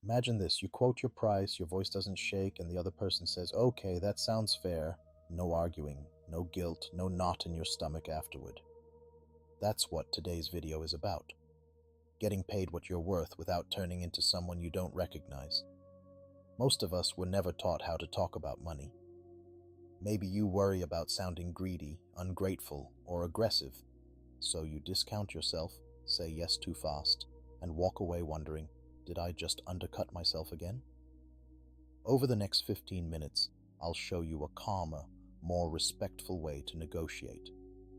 Imagine this, you quote your price, your voice doesn't shake, and the other person says, okay, that sounds fair. No arguing, no guilt, no knot in your stomach afterward. That's what today's video is about. Getting paid what you're worth without turning into someone you don't recognize. Most of us were never taught how to talk about money. Maybe you worry about sounding greedy, ungrateful, or aggressive, so you discount yourself, say yes too fast, and walk away wondering, did I just undercut myself again? Over the next 15 minutes, I'll show you a calmer, more respectful way to negotiate,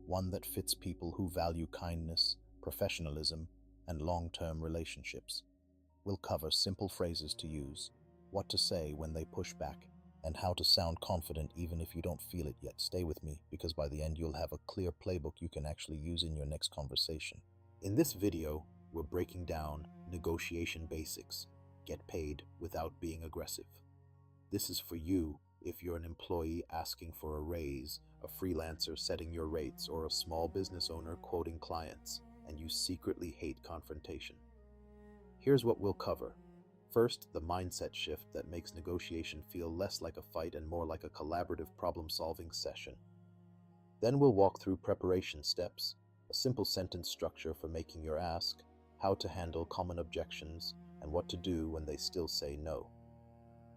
one that fits people who value kindness, professionalism, and long-term relationships. We'll cover simple phrases to use, what to say when they push back, and how to sound confident even if you don't feel it yet. Stay with me, because by the end you'll have a clear playbook you can actually use in your next conversation. In this video, we're breaking down negotiation basics. Get paid without being aggressive. This is for you if you're an employee asking for a raise, a freelancer setting your rates, or a small business owner quoting clients, and you secretly hate confrontation. Here's what we'll cover. First, the mindset shift that makes negotiation feel less like a fight and more like a collaborative problem-solving session. Then we'll walk through preparation steps, a simple sentence structure for making your ask, how to handle common objections, and what to do when they still say no.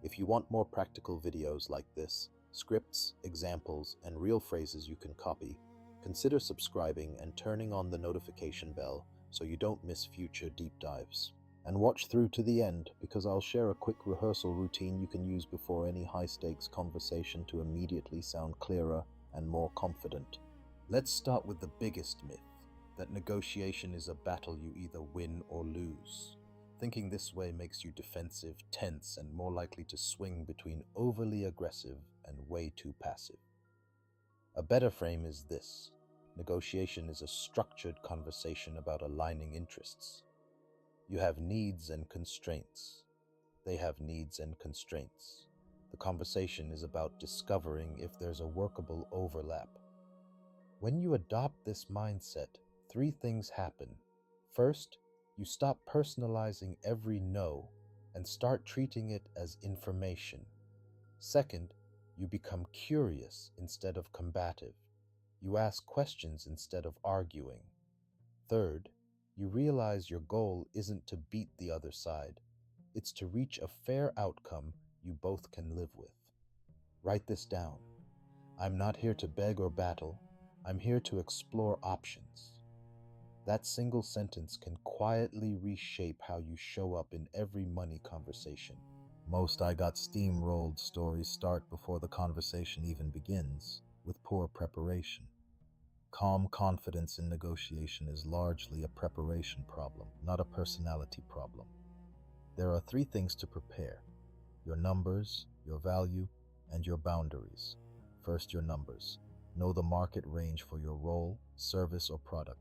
If you want more practical videos like this, scripts, examples, and real phrases you can copy, consider subscribing and turning on the notification bell so you don't miss future deep dives. And watch through to the end, because I'll share a quick rehearsal routine you can use before any high-stakes conversation to immediately sound clearer and more confident. Let's start with the biggest myth, that negotiation is a battle you either win or lose. Thinking this way makes you defensive, tense, and more likely to swing between overly aggressive and way too passive. A better frame is this: negotiation is a structured conversation about aligning interests. You have needs and constraints. They have needs and constraints. The conversation is about discovering if there's a workable overlap. When you adopt this mindset, three things happen. First, you stop personalizing every no and start treating it as information. Second, you become curious instead of combative. You ask questions instead of arguing. Third, you realize your goal isn't to beat the other side. It's to reach a fair outcome you both can live with. Write this down. I'm not here to beg or battle. I'm here to explore options. That single sentence can quietly reshape how you show up in every money conversation. Most "I got steamrolled" stories start before the conversation even begins, with poor preparation. Calm confidence in negotiation is largely a preparation problem, not a personality problem. There are three things to prepare: your numbers, your value, and your boundaries. First, your numbers. Know the market range for your role, service, or product.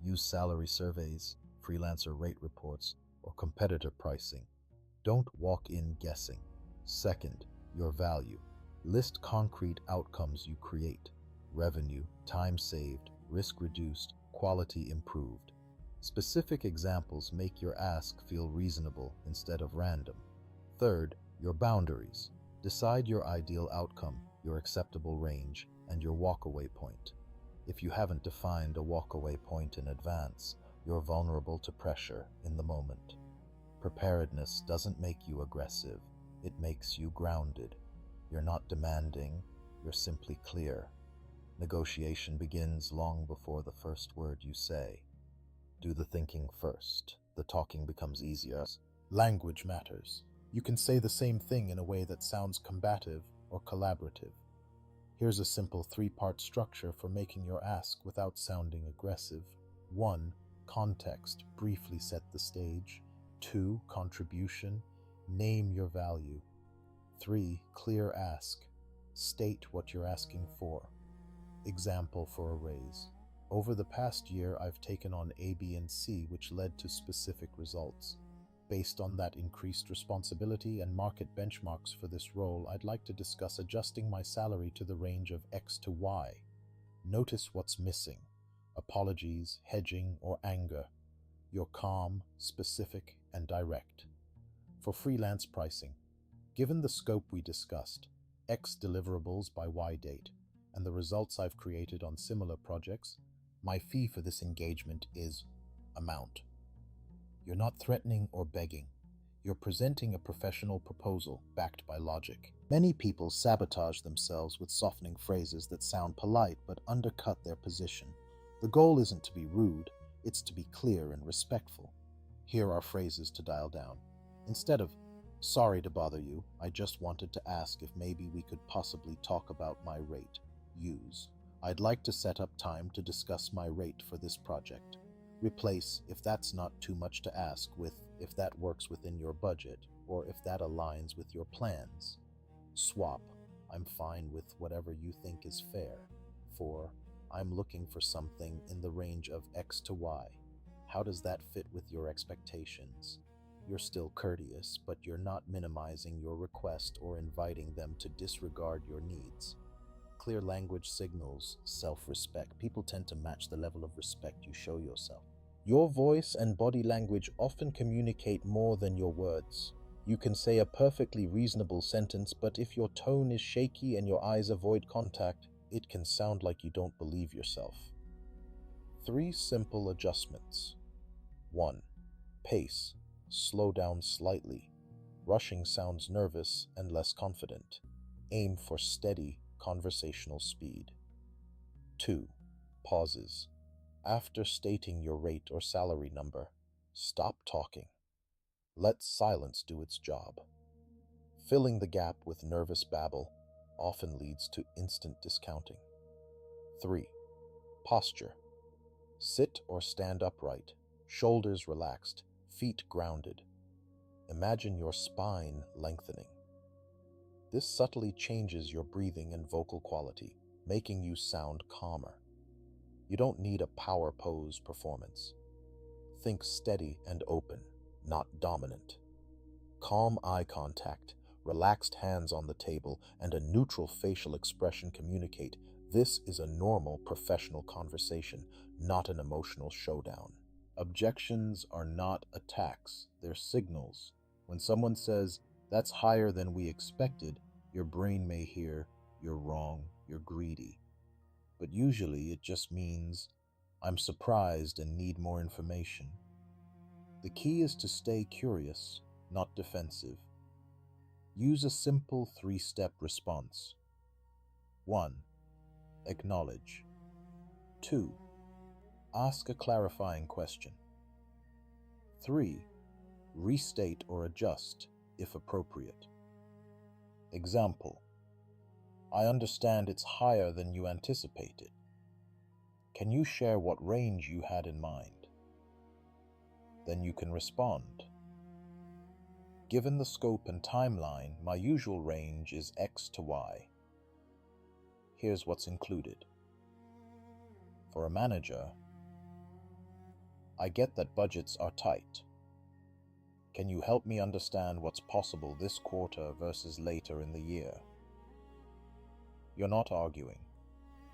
Use salary surveys, freelancer rate reports, or competitor pricing. Don't walk in guessing. Second, your value. List concrete outcomes you create: revenue, time saved, risk reduced, quality improved. Specific examples make your ask feel reasonable instead of random. Third, your boundaries. Decide your ideal outcome, your acceptable range, and your walkaway point. If you haven't defined a walkaway point in advance, you're vulnerable to pressure in the moment. Preparedness doesn't make you aggressive, it makes you grounded. You're not demanding, you're simply clear. Negotiation begins long before the first word you say. Do the thinking first. The talking becomes easier. Language matters. You can say the same thing in a way that sounds combative or collaborative. Here's a simple three-part structure for making your ask without sounding aggressive. 1. Context. Briefly set the stage. 2. Contribution. Name your value. 3. Clear ask. State what you're asking for. Example for a raise. Over the past year, I've taken on A, B, and C, which led to specific results. Based on that increased responsibility and market benchmarks for this role, I'd like to discuss adjusting my salary to the range of X to Y. Notice what's missing: apologies, hedging, or anger. You're calm, specific, and direct. For freelance pricing, given the scope we discussed, X deliverables by Y date, and the results I've created on similar projects, my fee for this engagement is amount. You're not threatening or begging. You're presenting a professional proposal backed by logic. Many people sabotage themselves with softening phrases that sound polite but undercut their position. The goal isn't to be rude, it's to be clear and respectful. Here are phrases to dial down. Instead of, "Sorry to bother you, I just wanted to ask if maybe we could possibly talk about my rate," use, "I'd like to set up time to discuss my rate for this project." Replace "if that's not too much to ask" with "if that works within your budget" or "if that aligns with your plans." Swap "I'm fine with whatever you think is fair" for "I'm looking for something in the range of X to Y. How does that fit with your expectations?" You're still courteous, but you're not minimizing your request or inviting them to disregard your needs. Clear language signals self-respect. People tend to match the level of respect you show yourself. Your voice and body language often communicate more than your words. You can say a perfectly reasonable sentence, but if your tone is shaky and your eyes avoid contact, it can sound like you don't believe yourself. 3 simple adjustments. 1. Pace. Slow down slightly. Rushing sounds nervous and less confident. Aim for steady conversational speed. 2. Pauses. After stating your rate or salary number, stop talking. Let silence do its job. Filling the gap with nervous babble often leads to instant discounting. 3. Posture. Sit or stand upright, shoulders relaxed, feet grounded. Imagine your spine lengthening. This subtly changes your breathing and vocal quality, making you sound calmer. You don't need a power pose performance. Think steady and open, not dominant. Calm eye contact, relaxed hands on the table, and a neutral facial expression communicate this is a normal professional conversation, not an emotional showdown. Objections are not attacks, they're signals. When someone says, "That's higher than we expected," your brain may hear, "You're wrong, you're greedy." But usually it just means, "I'm surprised and need more information." The key is to stay curious, not defensive. Use a simple 3-step response. 1. Acknowledge. 2. Ask a clarifying question. 3. Restate or adjust, if appropriate. Example: "I understand it's higher than you anticipated. Can you share what range you had in mind?" Then you can respond: "Given the scope and timeline, my usual range is X to Y. Here's what's included. For a manager, I get that budgets are tight. Can you help me understand what's possible this quarter versus later in the year?" You're not arguing.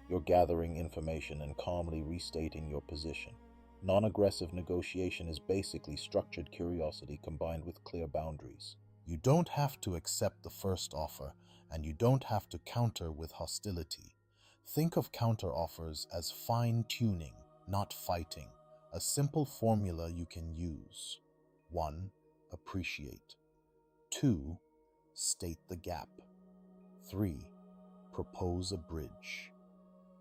You're gathering information and calmly restating your position. Non-aggressive negotiation is basically structured curiosity combined with clear boundaries. You don't have to accept the first offer, and you don't have to counter with hostility. Think of counter-offers as fine-tuning, not fighting. A simple formula you can use. 1. Appreciate. 2. State the gap. 3. Propose a bridge.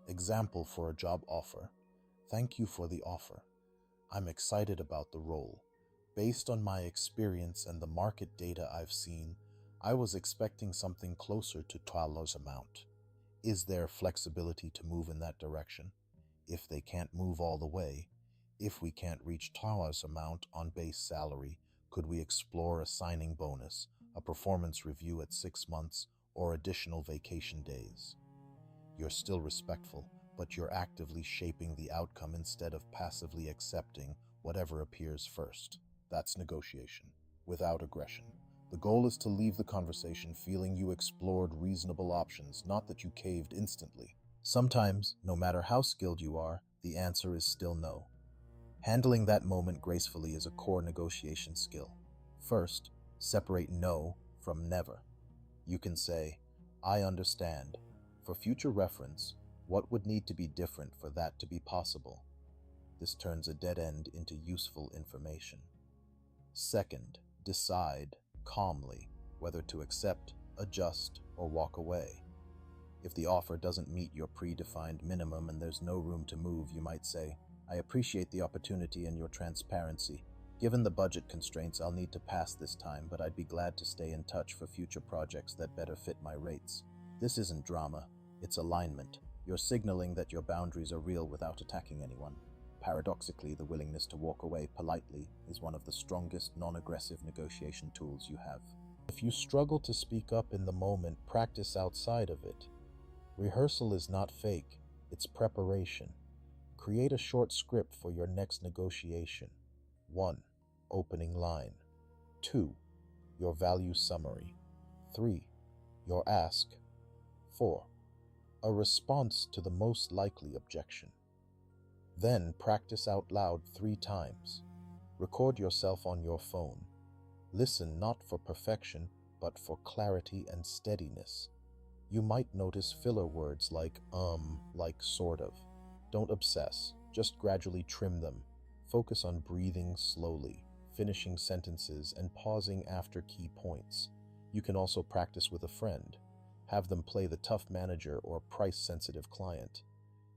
Example for a job offer: "Thank you for the offer. I'm excited about the role. Based on my experience and the market data I've seen, I was expecting something closer to $12 amount. Is there flexibility to move in that direction? If they can't move all the way, if we can't reach $12 amount on base salary, could we explore a signing bonus, a performance review at 6 months, or additional vacation days?" You're still respectful, but you're actively shaping the outcome instead of passively accepting whatever appears first. That's negotiation, without aggression. The goal is to leave the conversation feeling you explored reasonable options, not that you caved instantly. Sometimes, no matter how skilled you are, the answer is still no. Handling that moment gracefully is a core negotiation skill. First, Separate no from never. You can say, I understand. For future reference, what would need to be different for that to be possible? This turns a dead end into useful information. Second, decide calmly whether to accept, adjust, or walk away. If the offer doesn't meet your predefined minimum and there's no room to move, you might say, I appreciate the opportunity and your transparency. Given the budget constraints, I'll need to pass this time, but I'd be glad to stay in touch for future projects that better fit my rates. This isn't drama, it's alignment. You're signaling that your boundaries are real without attacking anyone. Paradoxically, the willingness to walk away politely is one of the strongest non-aggressive negotiation tools you have. If you struggle to speak up in the moment, practice outside of it. Rehearsal is not fake, it's preparation. Create a short script for your next negotiation. 1. Opening line. 2. Your value summary. 3. Your ask. 4. A response to the most likely objection. Then practice out loud 3 times. Record yourself on your phone. Listen not for perfection, but for clarity and steadiness. You might notice filler words like sort of. Don't obsess, just gradually trim them. Focus on breathing slowly, finishing sentences, and pausing after key points. You can also practice with a friend. Have them play the tough manager or price-sensitive client.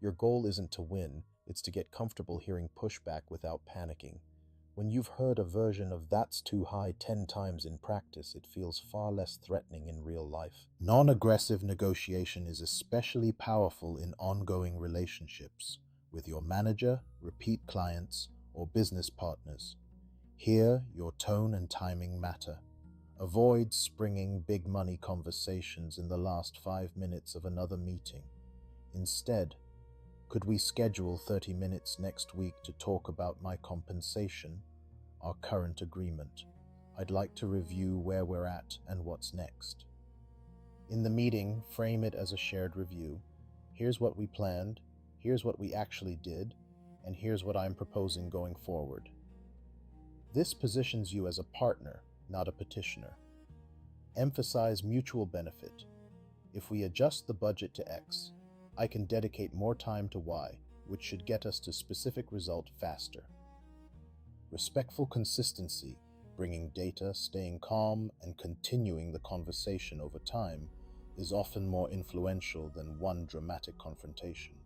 Your goal isn't to win, it's to get comfortable hearing pushback without panicking. When you've heard a version of "that's too high" 10 times in practice, it feels far less threatening in real life. Non-aggressive negotiation is especially powerful in ongoing relationships with your manager, repeat clients, or business partners. Here, your tone and timing matter. Avoid springing big money conversations in the last 5 minutes of another meeting. Instead, could we schedule 30 minutes next week to talk about my compensation, our current agreement? I'd like to review where we're at and what's next. In the meeting, frame it as a shared review. Here's what we planned, here's what we actually did, and here's what I'm proposing going forward. This positions you as a partner, not a petitioner. Emphasize mutual benefit. If we adjust the budget to X, I can dedicate more time to Y, which should get us to specific result faster. Respectful consistency, bringing data, staying calm, and continuing the conversation over time is often more influential than one dramatic confrontation.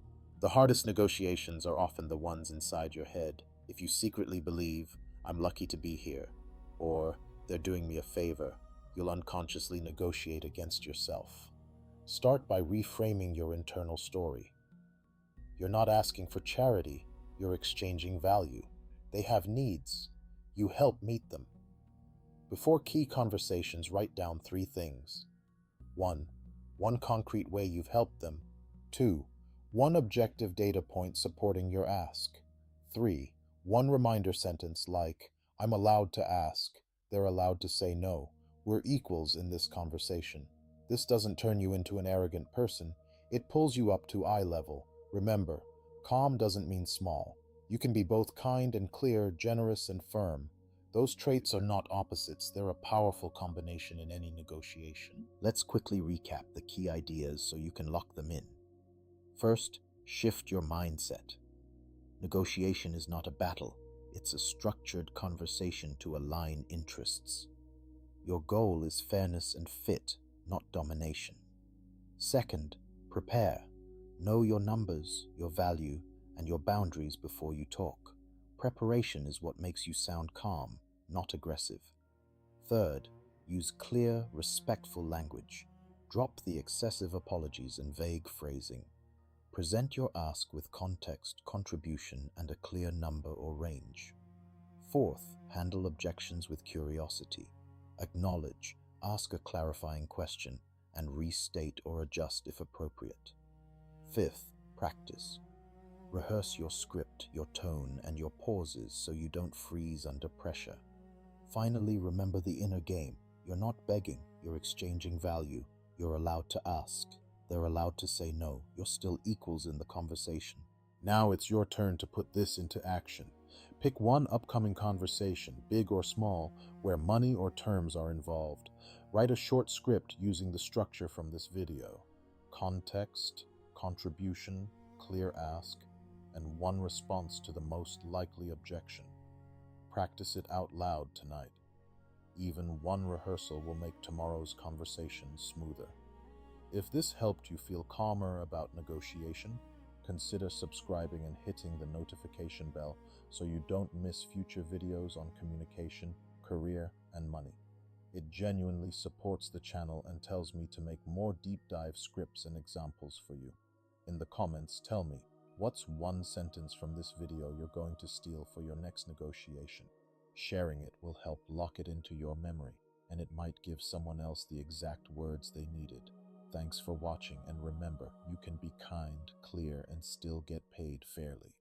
The hardest negotiations are often the ones inside your head. If you secretly believe, I'm lucky to be here, or they're doing me a favor, you'll unconsciously negotiate against yourself. Start by reframing your internal story. You're not asking for charity, you're exchanging value. They have needs. You help meet them. Before key conversations, write down 3 things. 1. One concrete way you've helped them. 2. One objective data point supporting your ask. 3. One reminder sentence like, I'm allowed to ask. They're allowed to say no. We're equals in this conversation. This doesn't turn you into an arrogant person. It pulls you up to eye level. Remember, calm doesn't mean small. You can be both kind and clear, generous and firm. Those traits are not opposites. They're a powerful combination in any negotiation. Let's quickly recap the key ideas so you can lock them in. First, shift your mindset. Negotiation is not a battle. It's a structured conversation to align interests. Your goal is fairness and fit, not domination. Second, prepare. Know your numbers, your value, and your boundaries before you talk. Preparation is what makes you sound calm, not aggressive. Third, use clear, respectful language. Drop the excessive apologies and vague phrasing. Present your ask with context, contribution, and a clear number or range. Fourth, handle objections with curiosity. Acknowledge, ask a clarifying question, and restate or adjust if appropriate. Fifth, practice. Rehearse your script, your tone, and your pauses so you don't freeze under pressure. Finally, remember the inner game. You're not begging, you're exchanging value. You're allowed to ask. They're allowed to say no. You're still equals in the conversation. Now it's your turn to put this into action. Pick one upcoming conversation, big or small, where money or terms are involved. Write a short script using the structure from this video. Context, contribution, clear ask, and one response to the most likely objection. Practice it out loud tonight. Even one rehearsal will make tomorrow's conversation smoother. If this helped you feel calmer about negotiation, consider subscribing and hitting the notification bell so you don't miss future videos on communication, career, and money. It genuinely supports the channel and tells me to make more deep dive scripts and examples for you. In the comments, tell me, what's one sentence from this video you're going to steal for your next negotiation? Sharing it will help lock it into your memory, and it might give someone else the exact words they needed. Thanks for watching, and remember, you can be kind, clear, and still get paid fairly.